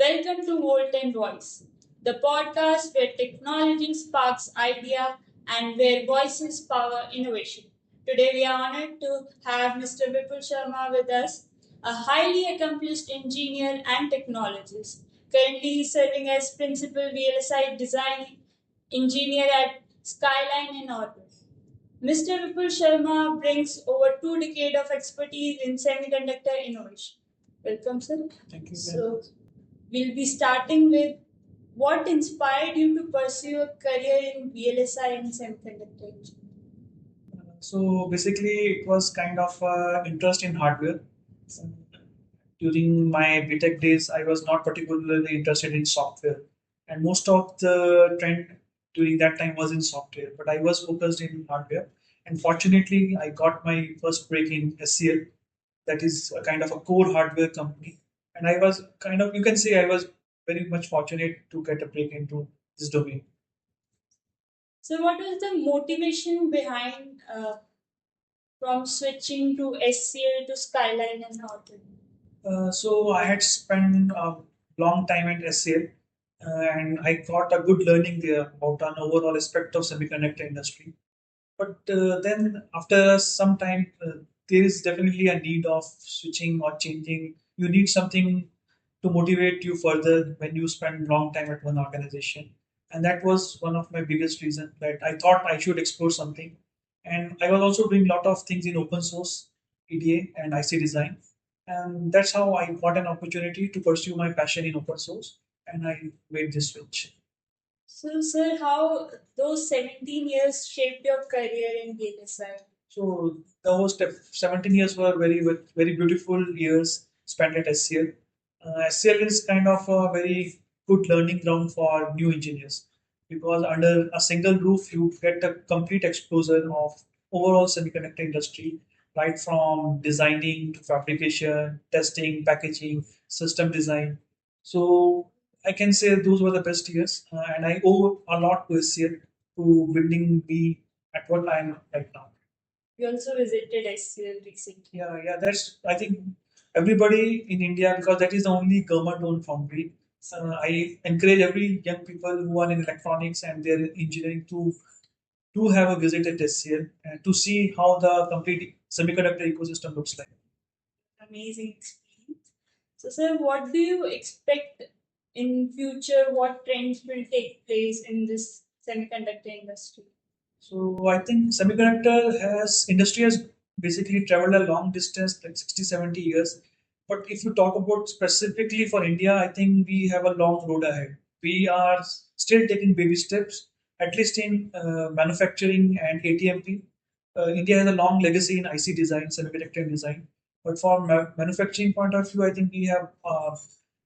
Welcome to Volt and Voice, the podcast where technology sparks idea and where voices power innovation. Today we are honored to have Mr. Vipul Sharma with us, a highly accomplished engineer and technologist. Currently he is serving as principal VLSI design engineer at Skyline in Orbit. Mr. Vipul Sharma brings over 2 decades of expertise in semiconductor innovation. Welcome, sir. Thank you. So, we'll be starting with what inspired you to pursue a career in VLSI and semiconductor engineering? So basically, it was kind of interest in hardware. During my BTech days, I was not particularly interested in software, and most of the trend during that time was in software. But I was focused in hardware, and fortunately, I got my first break in SCL. That is a kind of a core hardware company, and I was kind of, you can say, I was very much fortunate to get a break into this domain. So, what was the motivation behind from switching to SCL to Skyline and Northern? So I had spent a long time at SCL, and I got a good learning there about an overall aspect of semiconductor industry. But then after some time, there is definitely a need of switching or changing. You need something to motivate you further when you spend long time at one organization. And that was one of my biggest reasons that I thought I should explore something. And I was also doing a lot of things in open source, EDA and IC design. And that's how I got an opportunity to pursue my passion in open source. And I made this switch. So, sir, how those 17 years shaped your career in VLSI? So those 17 years were very beautiful years spent at SCL. SCL is kind of a very good learning ground for new engineers because under a single roof you get a complete exposure of overall semiconductor industry, right from designing to fabrication, testing, packaging, system design. So I can say those were the best years, and I owe a lot to SCL to building me at what I am right now. You also visited SCL recently. Yeah. That's, I think, everybody in India, because that is the only government-owned foundry. I encourage every young people who are in electronics and they're in engineering to have a visit at SCL and to see how the complete semiconductor ecosystem looks like. Amazing experience. So, sir, what do you expect in future? What trends will take place in this semiconductor industry? So I think semiconductor has industry has basically traveled a long distance, like 60, 70 years. But if you talk about specifically for India, I think we have a long road ahead. We are still taking baby steps, at least in manufacturing and ATMP. India has a long legacy in IC design, semiconductor design. But for manufacturing point of view, I think we have a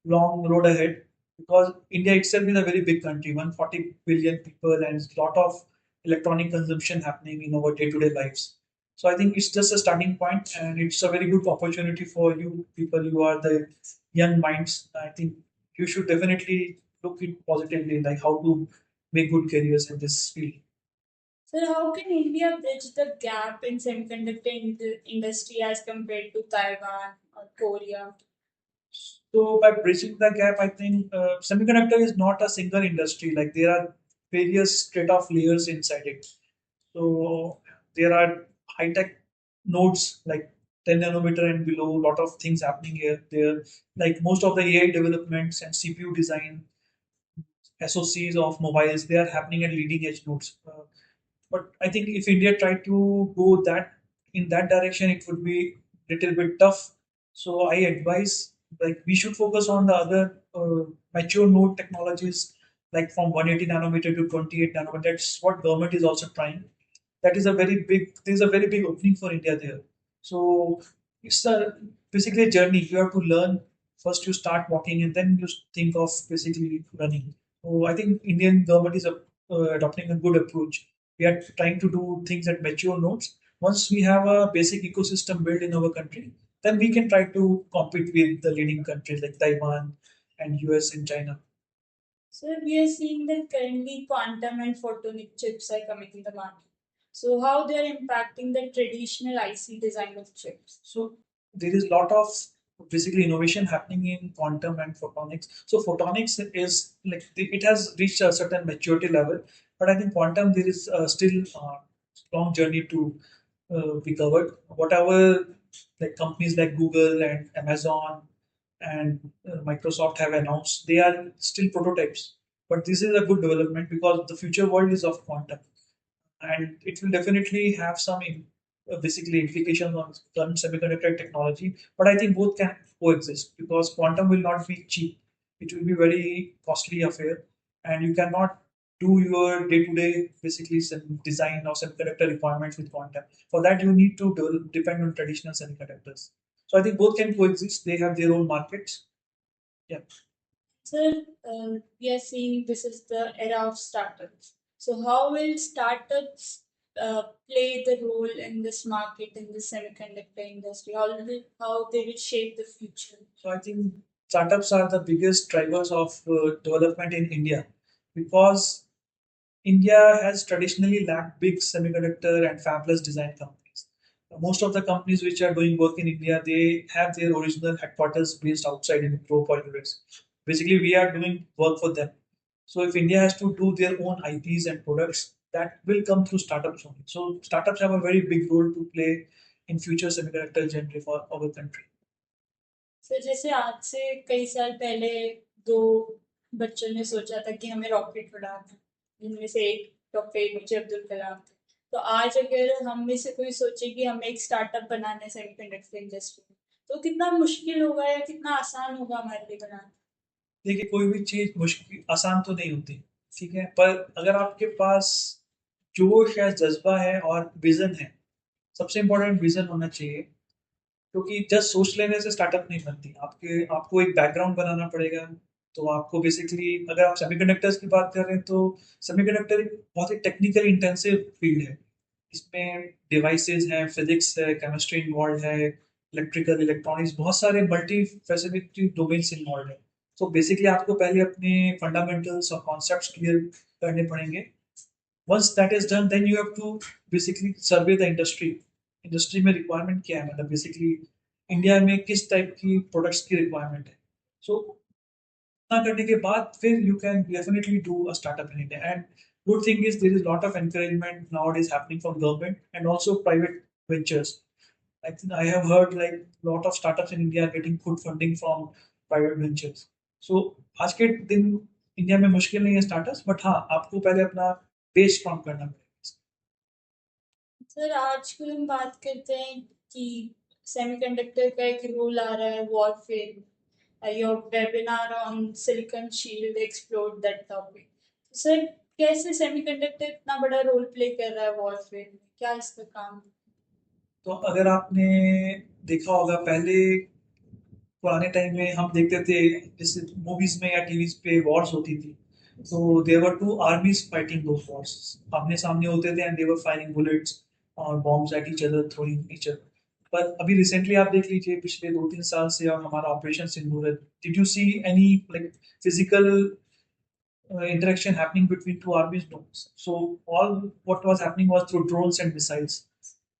long road ahead because India itself is a very big country, 140 billion people, and a lot of electronic consumption happening in our day-to-day lives. So I think it's just a starting point, and it's a very good opportunity for you people who are the young minds. I think you should definitely look it positively, like how to make good careers in this field. So, how can India bridge the gap in semiconductor industry as compared to Taiwan or Korea? So by bridging the gap, I think semiconductor is not a single industry. Like there are various trade-off layers inside it. So there are high-tech nodes like 10 nanometer and below. A lot of things happening here. There, like most of the AI developments and CPU design, SoCs of mobiles, they are happening at leading edge nodes. But I think if India tried to go that in that direction, it would be little bit tough. So I advise like we should focus on the other mature node technologies, like from 180 nanometer to 28 nanometer. That's what government is also trying. That is a very big. There's a very big opening for India there. So it's basically a journey. You have to learn first. You start walking, and then you think of basically running. So I think Indian government is adopting a good approach. We are trying to do things at mature nodes. Once we have a basic ecosystem built in our country, then we can try to compete with the leading countries like Taiwan and US and China. So, we are seeing that currently quantum and photonic chips are coming in the market. So, how they are impacting the traditional IC design of chips? So there is a lot of basically innovation happening in quantum and photonics. So photonics is like it has reached a certain maturity level, but I think quantum there is still a long journey to be covered. Whatever like companies like Google and Amazon and Microsoft have announced, they are still prototypes. But this is a good development because the future world is of quantum, and it will definitely have some basically implications on current semiconductor technology. But I think both can coexist because quantum will not be cheap; it will be very costly affair, and you cannot do your day-to-day basically design or semiconductor requirements with quantum. For that, you need to depend on traditional semiconductors. So I think both can coexist. They have their own markets. Yeah. Sir, we are seeing this is the era of startups. So, how will startups play the role in this market in the semiconductor industry? How they will shape the future? So I think startups are the biggest drivers of development in India because India has traditionally lacked big semiconductor and fabless design companies. Most of the companies which are doing work in India, they have their original headquarters based outside in Europe or US. Basically, we are doing work for them. So if India has to do their own IPs and products, that will come through startups only. So startups have a very big role to play in future semiconductor genre for our country. Sir जैसे आज से कई साल पहले दो बच्चों ने सोचा था कि हमें रॉकेट उड़ाना है, जिनमें से एक डॉक्टर एपीजे अब्दुल कलाम थे। तो आज अगर हम में से कोई सोचे कि हमें एक स्टार्टअप बनाना है सेमीकंडक्टर इंडस्ट्री में, तो कितना मुश्किल होगा या कितना आसान होगा हमारे लिए बनाना? देखिए कोई भी चीज मुश्किल आसान तो नहीं होती, ठीक है, पर अगर आपके पास जोश है, जज्बा है और विजन है, सबसे इम्पोर्टेंट विजन होना चाहिए। क्योंकि जस्ट सोच लेने से स्टार्टअप नहीं बनती, आपके आपको एक बैकग्राउंड बनाना पड़ेगा। तो आपको बेसिकली अगर आप सेमीकंडक्टर्स की बात कर रहे हैं तो सेमीकंडक्टर एक बहुत ही टेक्निकल इंटेंसिव फील्ड है। इसमें डिवाइसेस हैं, फिजिक्स है, केमिस्ट्री इन्वॉल्व है, इलेक्ट्रिकल इलेक्ट्रॉनिक्स, बहुत सारे मल्टी फैसिलिटी डोमेन्स इन्वॉल्व है। तो बेसिकली आपको पहले अपने फंडामेंटल्स और कॉन्सेप्ट्स क्लियर करने पड़ेंगे। Once that is done then you have to basically survey the industry. Industry में रिक्वायरमेंट क्या है, मतलब बेसिकली इंडिया में किस टाइप की प्रोडक्ट्स की रिक्वायरमेंट है। सो इतना करने के बाद फिर you can definitely do a startup in India. And good thing is there is a lot of encouragement nowadays happening from government and also private ventures. I think I have heard like a lot of startups in India are getting good funding from private ventures. So आज के दिन India में मुश्किल नहीं है startups, but हाँ आपको पहले अपना बेस स्ट्रॉन्ग करना पड़ेगा। सर आजकल हम बात करते हैं कि सेमीकंडक्टर का एक रोल आ रहा है warfare. Your webinar on silicon shield explored that topic. Sir कैसे सेमीकंडक्टर इतना बड़ा रोल प्ले कर रहा है वॉरफेयर में, क्या इसका काम है? तो अगर आपने देखा होगा पहले पुराने टाइम में हम देखते थे जैसे मूवीज में या टीवीज पे वॉर्स होती थी, तो there were two armies fighting those wars, आमने सामने होते थे and they were firing bullets और bombs at each other, throwing each other. पर अभी रिसेंटली आप देख लीजिए पिछले 2-3 साल से और हमारा ऑपरेशन सिंदूर है, did you see any like physical interaction happening between two armies? No. So all what was happening was through drones and missiles.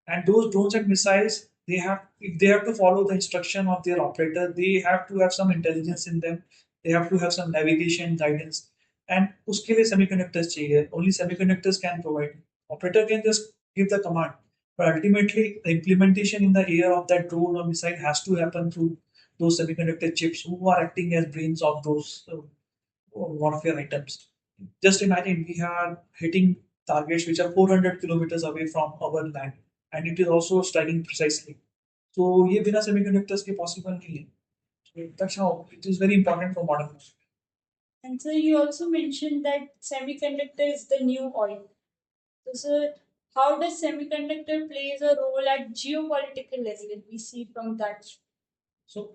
And those drones and missiles, they have if they have to follow the instruction of their operator, they have to have some intelligence in them. They have to have some navigation guidance. And uske liye semiconductors chahiye. Only semiconductors can provide. Operator can just give the command. But ultimately, the implementation in the air of that drone or missile has to happen through those semiconductor chips who are acting as brains of those warfare items. Just imagine we are hitting targets which are 400 kilometers away from our land, and it is also striking precisely. So ये बिना semiconductors के possible नहीं है. So that's how it is very important for modern warfare. And so you also mentioned that semiconductor is the new oil. So, sir, how does semiconductor plays a role at geopolitical level? We see from that. So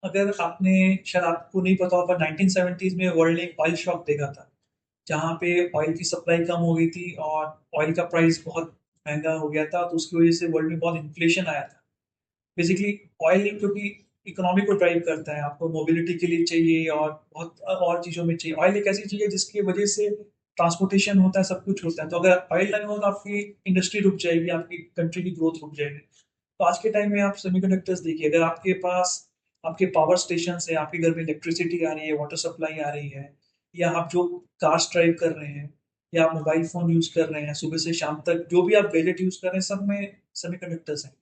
अगर आपने शायद आपको नहीं पता होगा 1970s में world ने एक ऑयल शॉक देखा था, जहाँ पे ऑयल की सप्लाई कम हो गई थी और ऑयल का प्राइस बहुत महंगा हो गया था, तो उसकी वजह से वर्ल्ड में बहुत इन्फ्लेशन आया था। बेसिकली ऑयल क्योंकि इकोनॉमी को ड्राइव करता है, आपको मोबिलिटी के लिए चाहिए और बहुत और चीज़ों में चाहिए। ऑयल एक ऐसी चीज़ है जिसकी वजह से ट्रांसपोर्टेशन होता है, सब कुछ होता है। तो अगर ऑयल नहीं हो तो आपकी इंडस्ट्री रुक जाएगी, आपकी कंट्री की ग्रोथ रुक जाएगी। तो आज के टाइम में आप सेमीकंडक्टर्स देखिए, अगर आपके पास आपके पावर स्टेशन है, आपके घर में इलेक्ट्रिसिटी आ रही है, वाटर सप्लाई आ रही है, या आप जो कार्स ड्राइव कर रहे हैं, या आप मोबाइल फोन यूज कर रहे हैं, सुबह से शाम तक जो भी आप गैजेट यूज कर रहे हैं, सब में सेमीकंडक्टर्स हैं।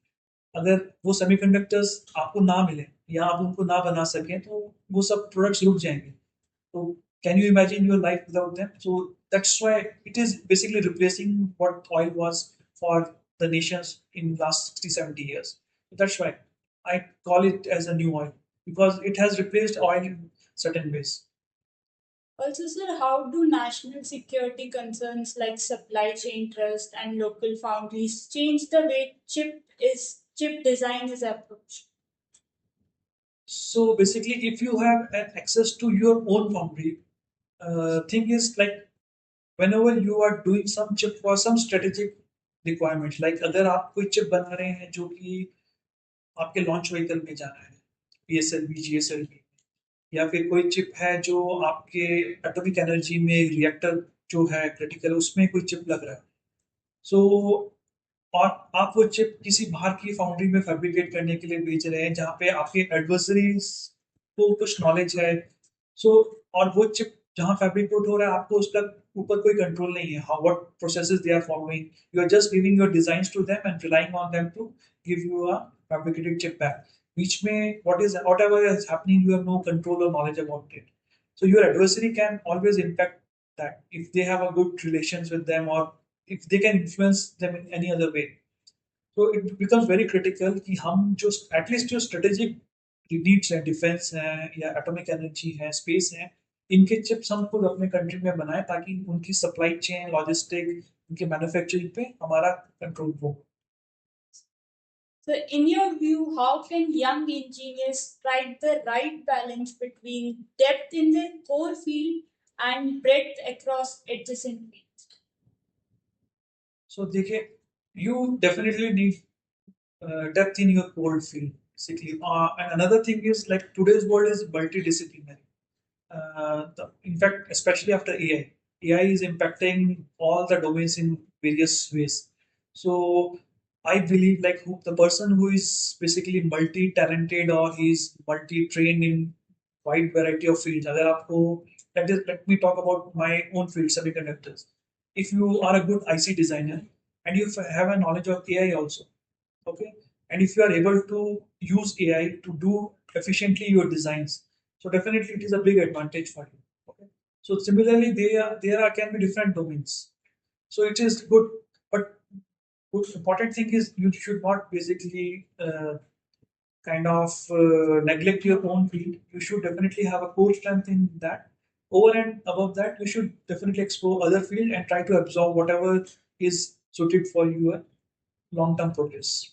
अगर वो सेमीकंडक्टर्स आपको ना मिले या आप उनको ना बना सकें तो वो सब प्रोडक्ट्स रुक जाएंगे। तो can you imagine your life without them? So that's why it is basically replacing what oil was for the nations in last 60, 70 years. So that's why I call it as a new oil, because it has replaced oil in certain ways. Also, sir, how do national security concerns like supply chain trust and local foundries change the way chip design is approached? So basically, if you have an access to your own foundry, thing is like whenever you are doing some chip for some strategic requirements, like अगर आप कोई chip बना रहे हैं जो कि आपके launch vehicle में जाना है, PSLV, GSLV, या फिर कोई चिप है जो आपके एटॉमिक एनर्जी में रिएक्टर जो है क्रिटिकल, उसमें कोई चिप लग रहा है। सो और आप वो चिप किसी बाहर की फाउंड्री में फैब्रिकेट करने के लिए भेज रहे हैं जहाँ पे आपके एडवर्सरीज को कुछ नॉलेज है। सो और वो चिप जहाँ फैब्रिकेट हो रहा है, आपको उसका ऊपर कोई कंट्रोल नहीं है, how what processes they are following. You are just giving your designs to them and relying on them to give you a fabricated chip back. बीच में whatever is happening, you have no control और knowledge about it. So your adversary can always impact that if they have a good relations with them, or if they can influence them in any other way. So it becomes very critical कि हम जो at least जो strategic needs हैं, defence है या atomic energy है, space है, इनके चिप्स हम खुद अपने कंट्री में बनाए ताकि उनकी सप्लाई चेन, लॉजिस्टिक, उनके मैन्युफैक्चरिंग पे हमारा कंट्रोल हो। So, in your view, how can young engineers strike the right balance between depth in their core field and breadth across adjacent fields? So देखिए, you definitely need depth in your core field basically. And another thing is like today's world is multidisciplinary. In fact, especially after AI is impacting all the domains in various ways. So I believe like the person who is basically multi-talented or he's multi-trained in wide variety of fields. अगर आपको let me talk about my own field, semiconductors. If you are a good IC designer and you have a knowledge of AI also, okay, and if you are able to use AI to do efficiently your designs, so definitely it is a big advantage for you. Okay, so similarly there are can be different domains, so it is good, but good important thing is you should not basically kind of neglect your own field. You should definitely have a core strength in that. Over and above that, you should definitely explore other field and try to absorb whatever is suited for your long-term progress.